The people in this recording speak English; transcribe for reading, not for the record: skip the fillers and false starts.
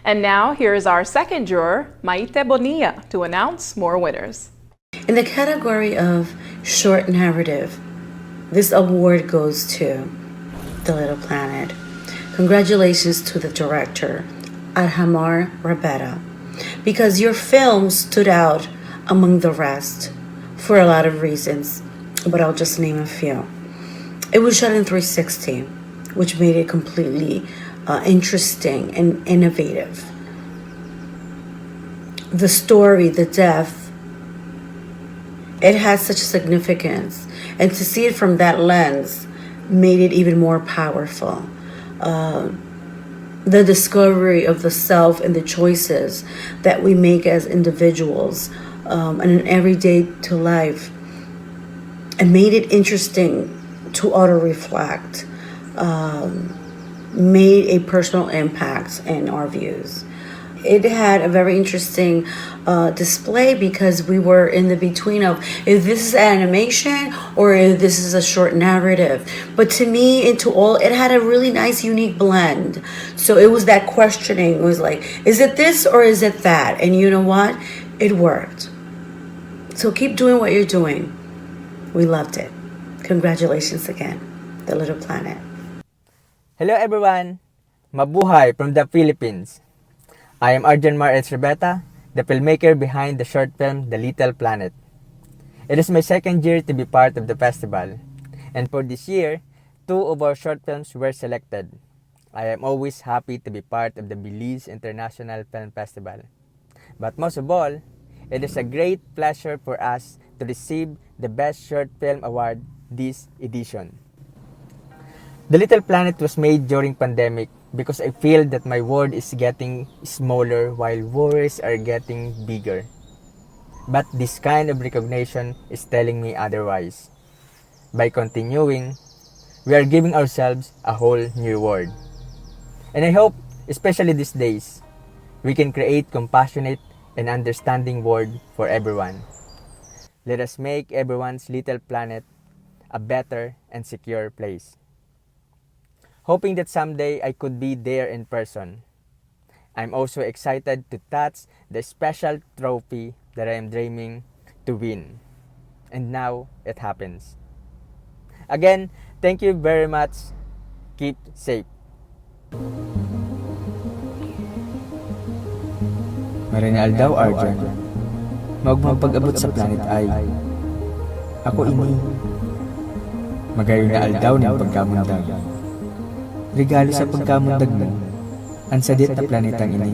And now, here is our second juror, Maite Bonilla, to announce more winners. In the category of short narrative, this award goes to The Little Planet. Congratulations to the director, Arjanmar, Rebeta, because your film stood out among the rest for a lot of reasons, but I'll just name a few. It was shot in 360, which made it completely interesting and innovative. The story, the depth, it has such significance, and to see it from that lens made it even more powerful. The discovery of the self and the choices that we make as individuals and in everyday to life, and made it interesting to auto-reflect, made a personal impact in our views. It had a very interesting display because we were in the between of if this is animation or if this is a short narrative. But to me, it had a really nice, unique blend. So it was that questioning. It was like, is it this or is it that? And you know what? It worked. So keep doing what you're doing. We loved it. Congratulations again, The Little Planet. Hello everyone! Mabuhay from the Philippines! I am Arjanmar and Rebeta, the filmmaker behind the short film The Little Planet. It is my second year to be part of the festival, and for this year, 2 of our short films were selected. I am always happy to be part of the Belize International Film Festival. But most of all, it is a great pleasure for us to receive the Best Short Film Award this edition. The Little Planet was made during pandemic because I feel that my world is getting smaller while worries are getting bigger. But this kind of recognition is telling me otherwise. By continuing, we are giving ourselves a whole new world. And I hope, especially these days, we can create compassionate and understanding world for everyone. Let us make everyone's little planet a better and secure place. Hoping that someday I could be there in person. I'm also excited to touch the special trophy that I am dreaming to win. And now it happens. Again, thank you very much. Keep safe. Marinal daw, Arjan. Magpag-abot sa planet ay ako ini. Magayon na aldaw ng pagkamundag. Regalo sa pagkamundag mo, ang Sadit na planetang ini.